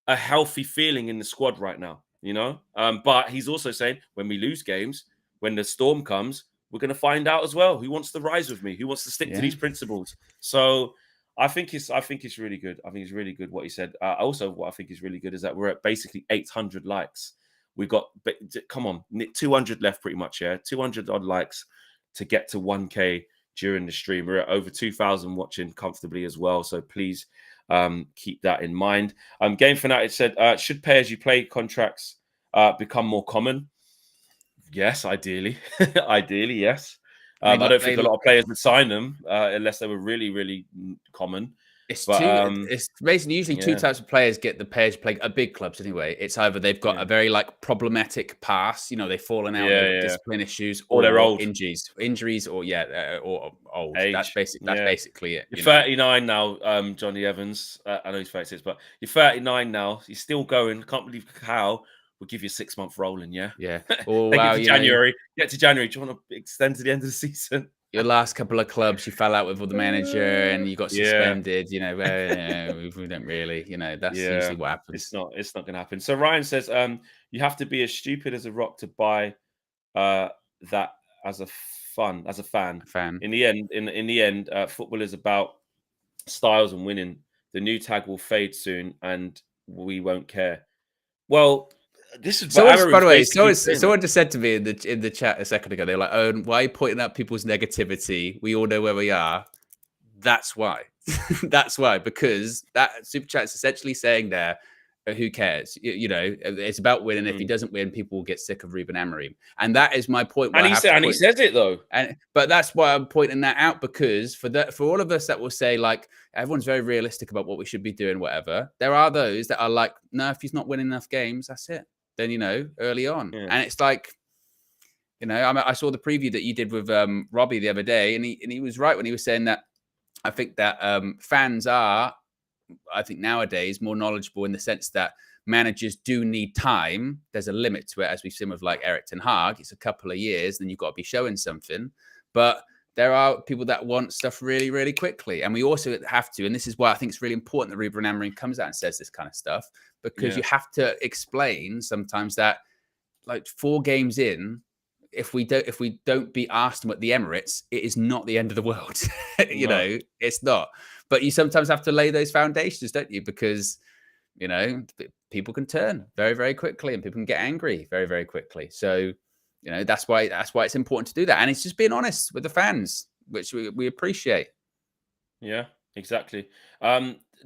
a healthy feeling in the squad right now. But he's also saying, when we lose games, when the storm comes, we're going to find out as well who wants to rise with me, who wants to stick to these principles. So I think it's really good. I think it's really good what he said. Also, what I think is really good is that we're at basically 800 likes. We've got, 200 left pretty much, 200 odd likes to get to 1K during the stream. We're at over 2,000 watching comfortably as well. So please keep that in mind. Game Fanatic said, should pay-as-you-play contracts become more common? Yes, ideally. Ideally, yes. I mean, I don't think a lot of players would sign them unless they were really, really common. It's But, it's basically usually two types of players get the players play at big clubs anyway. It's either they've got a very like problematic past, they've fallen out, they've got discipline issues, or they're old, injuries, or or old. Age. That's basically it. You're 39 now, Johnny Evans. I know he's 36, but you're 39 now. You're still going. Can't believe how we'll give you a 6-month rolling. Yeah. Oh wow, January. Get to January. Do you want to extend to the end of the season? Your last couple of clubs, you fell out with the manager and you got suspended. We don't really. That's usually what happens. It's not going to happen. So Ryan says, you have to be as stupid as a rock to buy that as a fan. In the end, football is about styles and winning. The new tag will fade soon, and we won't care. Well, this is by the way, someone just said to me in the chat a second ago. They're like, "Oh, why are you pointing out people's negativity? We all know where we are." That's why. That's why, because that super chat is essentially saying there, who cares? It's about winning. If he doesn't win, people will get sick of Ruben Amorim, and that is my point. And he says it though. But that's why I'm pointing that out, because for all of us that will say like everyone's very realistic about what we should be doing, whatever. There are those that are like, no, if he's not winning enough games, that's it. Then early on, and it's like, I saw the preview that you did with Robbie the other day, and he was right when he was saying that. I think that fans are, I think nowadays, more knowledgeable in the sense that managers do need time. There's a limit to it, as we've seen with like Erik ten Hag. It's a couple of years, then you've got to be showing something. But there are people that want stuff really, really quickly. And we also have to, and this is why I think it's really important that Ruben Amorim comes out and says this kind of stuff, because you have to explain sometimes that like 4 games in, if we don't beat Arsenal at the Emirates, it is not the end of the world. It's not. But you sometimes have to lay those foundations, don't you? Because, people can turn very, very quickly and people can get angry very, very quickly. So, that's why it's important to do that. And it's just being honest with the fans, which we appreciate. Yeah, exactly.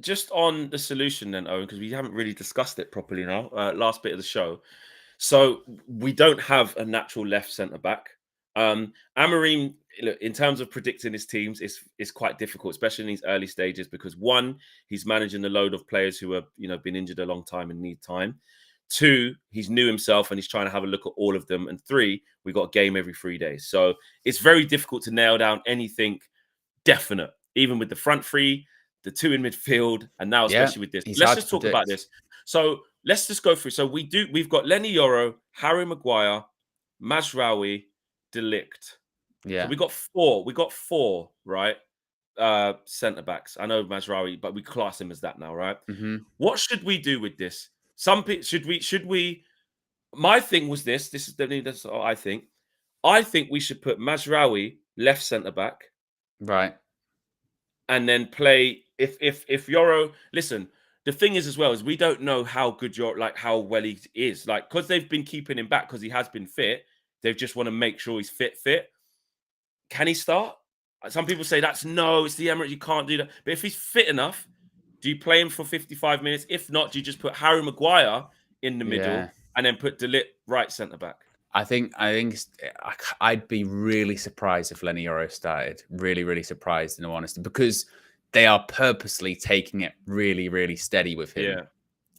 Just on the solution then, Owen, because we haven't really discussed it properly now, last bit of the show. So we don't have a natural left centre-back. Amorim, in terms of predicting his teams, is quite difficult, especially in these early stages, because 1, he's managing a load of players who have, been injured a long time and need time. 2, he's new himself and he's trying to have a look at all of them. And 3, we got a game every 3 days. So it's very difficult to nail down anything definite, even with the front 3, the 2 in midfield, and now especially with this. Let's just talk about this. So let's just go through. So we've got Lenny Yoro, Harry Maguire, Mazraoui, De Ligt. Yeah. So we got four, right? Centre backs. I know Mazraoui, but we class him as that now, right? Mm-hmm. What should we do with this? Should we? My thing was this. That's what I think. I think we should put Mazraoui left centre back, right, and then play if Yoro. Listen, the thing is as well is we don't know how good how well he is, like, because they've been keeping him back because he has been fit. They just want to make sure he's fit. Can he start? Some people say it's the Emirates. You can't do that. But if he's fit enough, do you play him for 55 minutes? If not, do you just put Harry Maguire in the middle and then put De Ligt right centre back? I think I'd be really surprised if Lenny Yoro started. Really, really surprised, in all honesty, because they are purposely taking it really, really steady with him. Yeah.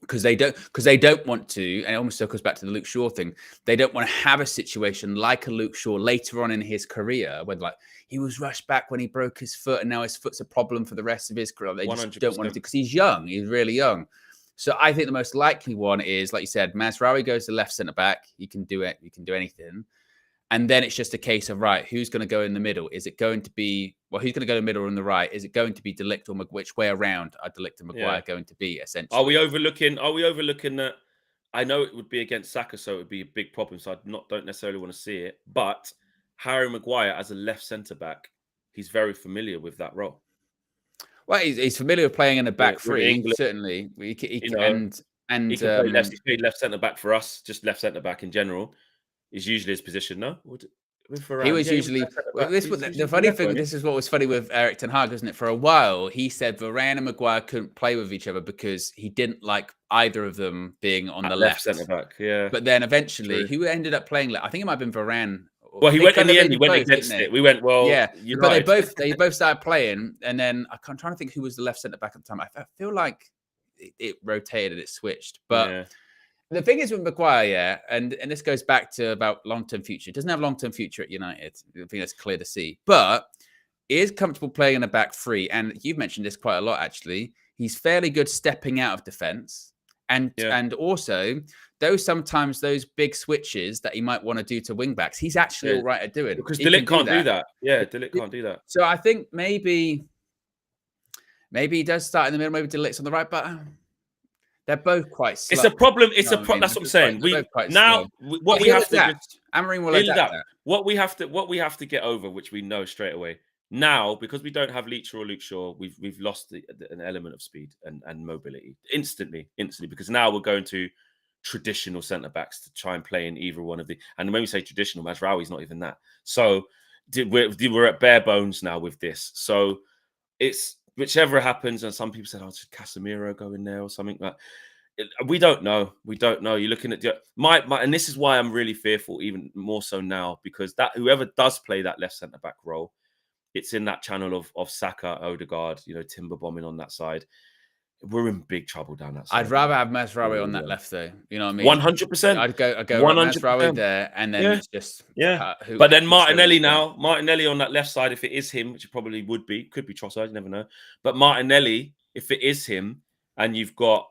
Because they don't want to, and it almost circles back to the Luke Shaw thing. They don't want to have a situation like a Luke Shaw later on in his career, where like he was rushed back when he broke his foot, and now his foot's a problem for the rest of his career. They just 100%. don't want to, because he's young. He's really young. So I think the most likely one is, like you said, Mazraoui goes to left centre back. He can do it. He can do anything. And then it's just a case of, right, who's going to go in the middle? Is it going to be, who's going to go in the middle or on the right? Is it going to be De Ligt or which way around are De Ligt and Maguire going to be, essentially? Are we overlooking that? I know it would be against Saka, so it would be a big problem. So I don't necessarily want to see it. But Harry Maguire as a left centre-back, he's very familiar with that role. Well, he's familiar with playing in a back three, certainly. He can play left. He's played left centre-back for us, just left centre-back in general. Is usually his position, no? He was usually. The funny thing, this is what was funny with Erik ten Hag, isn't it? For a while, he said Varane and Maguire couldn't play with each other because he didn't like either of them being on the left centre back. Yeah, but then eventually, who ended up playing left? I think it might have been Varane Well, he They went in kind of the end. they He did went both, against didn't they? it. We went, well, Yeah, you're but right. they both started playing, and then I'm trying to think who was the left centre back at the time. I feel like it rotated, it switched. But Yeah. the thing is with Maguire, yeah, and this goes back to about long-term future. It doesn't have long-term future at United. I think that's clear to see. But he is comfortable playing in a back three, and you've mentioned this quite a lot, actually. He's fairly good stepping out of defence, and also sometimes those big switches that he might want to do to wing backs, he's actually all right at doing. Because He De Ligt can can't do that. Yeah, De Ligt can't do that. So I think maybe he does start in the middle. Maybe De Ligt's on the right, but they're both quite slow. It's a problem. You know what I mean? That's what I'm saying. They're both quite Now slow. what But we have to adapt. Amorim will adapt that. What we have to get over, which we know straight away. Now, because we don't have Leach or Luke Shaw, we've lost an element of speed and mobility instantly, because now we're going to traditional centre backs to try and play in either one of the. And when we say traditional, Mazraoui's not even that. So we're at bare bones now with this. So it's whichever happens. And some people said, "Oh, should Casemiro go in there or something?" Like we don't know. We don't know. You're looking at my, and this is why I'm really fearful, even more so now, because that whoever does play that left centre back role, it's in that channel of Saka, Odegaard, Timber bombing on that side. We're in big trouble down that side. I'd rather have Mazraoui on that left, though. You know what I mean? 100%. I'd go 100%. Mazraoui there, and then it's just But then Martinelli on that left side, if it is him, which it probably would be, could be Trossard, you never know. But Martinelli, if it is him, and you've got,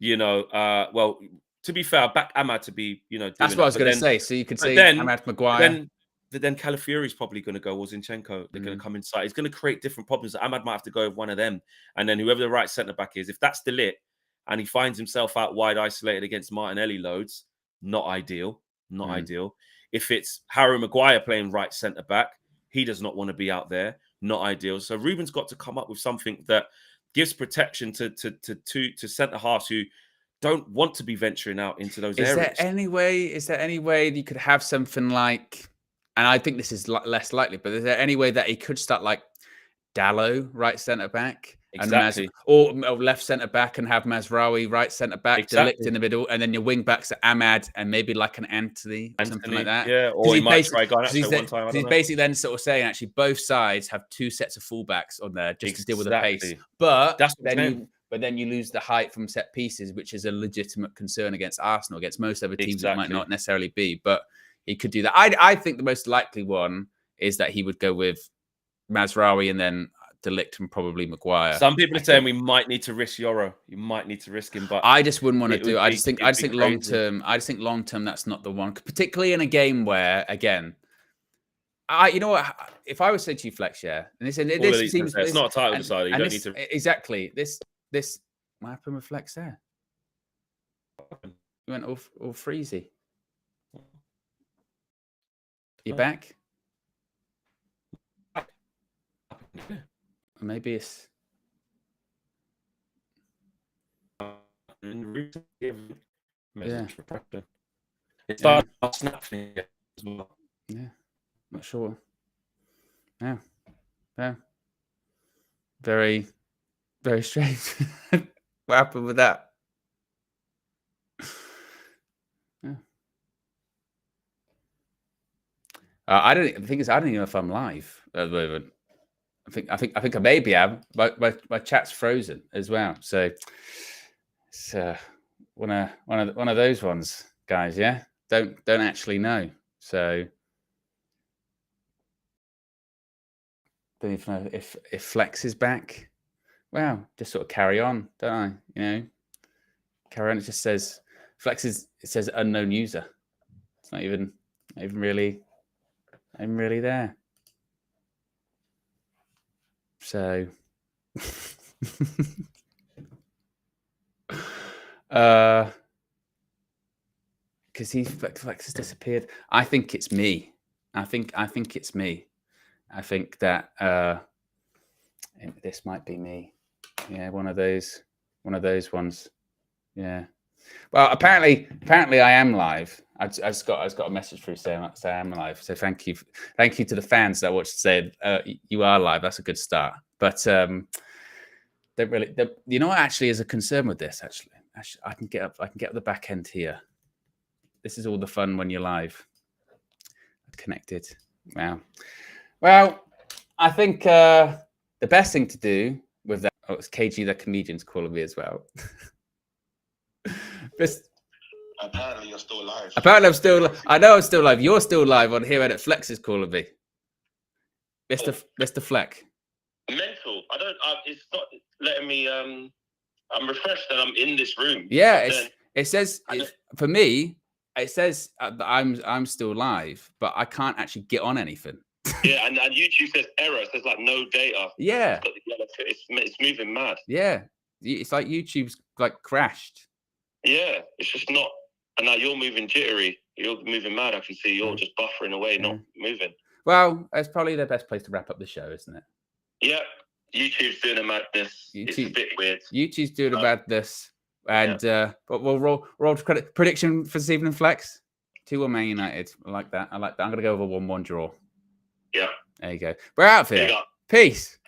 well, to be fair, back Ahmad to be, that's what I was going to say. So you could say Ahmad, Maguire. But then Calafiori's probably going to go, or Zinchenko. They're going to come inside. It's going to create different problems. Ahmad might have to go with one of them. And then whoever the right centre-back is, if that's De Ligt and he finds himself out wide isolated against Martinelli loads, not ideal. Not ideal. If it's Harry Maguire playing right centre-back, he does not want to be out there. Not ideal. So Ruben's got to come up with something that gives protection to centre-halves who don't want to be venturing out into those areas. Is there any way that you could have something like... And I think this is less likely, but is there any way that he could start like Dallo, right centre back, exactly, or left centre back, and have Mazraoui right centre back, exactly, De Ligt in the middle, and then your wing backs are Ahmad and maybe like an Anthony or something like that. Yeah, or he might try Garnacho one time. He's basically then sort of saying actually both sides have two sets of fullbacks on there just to deal with the pace, but then you lose the height from set pieces, which is a legitimate concern against Arsenal, against most other teams that might not necessarily be, but. He could do that. I think the most likely one is that he would go with Mazraoui and then De Ligt and probably Maguire. Some people are saying we might need to risk Yoro. You might need to risk him, but I just wouldn't want to do it. I just think long term. I just think long term that's not the one, particularly in a game where again, you know what? If I would say to you, Flex, and this seems it's not a title decider. You don't need to exactly this. What happened with Flex there? You went all freezy. You back? Maybe it's. It started snapping as well. Yeah, not sure. Yeah. Very, very strange. What happened with that? The thing is, I don't even know if I'm live at the moment. I think I maybe am. My chat's frozen as well. So it's one of those ones, guys. Yeah, don't actually know. So don't even know if Flex is back. Well, just sort of carry on, don't I? Carry on. It just says Flex is. It says unknown user. It's not even really. I'm really there. So, because Flex has disappeared. I think it's me. I think it's me. I think that this might be me. Yeah, one of those ones. Yeah. Well, apparently I am live. I just got a message through saying I am live. So thank you to the fans that watched saying you are live. That's a good start. But don't really. You know what actually is a concern with this? Actually, I can get up the back end here. This is all the fun when you're live. connected. Wow. Well, I think the best thing to do with that, it's KG, the comedian's calling me as well. Apparently you're still live. Apparently I'm still, I know I'm still live. You're still live on here, and Flex is calling me. Mr. Fleck. Mental. It's not letting me, I'm refreshed and I'm in this room. Yeah, it says, for me, it says that I'm still live, but I can't actually get on anything. Yeah, and YouTube says error. It says like no data. Yeah. It's moving mad. Yeah. It's like YouTube's like crashed. Yeah, it's just not. And now you're moving jittery. You're moving mad. I can see you're just buffering away, not moving. Well, it's probably the best place to wrap up the show, isn't it? Yeah. YouTube's doing a madness. It's a bit weird. YouTube's doing a madness. And but we'll roll to credit. Prediction for this evening, Flex? 2-1 Man United. I like that. I'm going to go over 1-1 draw. Yeah. There you go. We're out of here. Peace.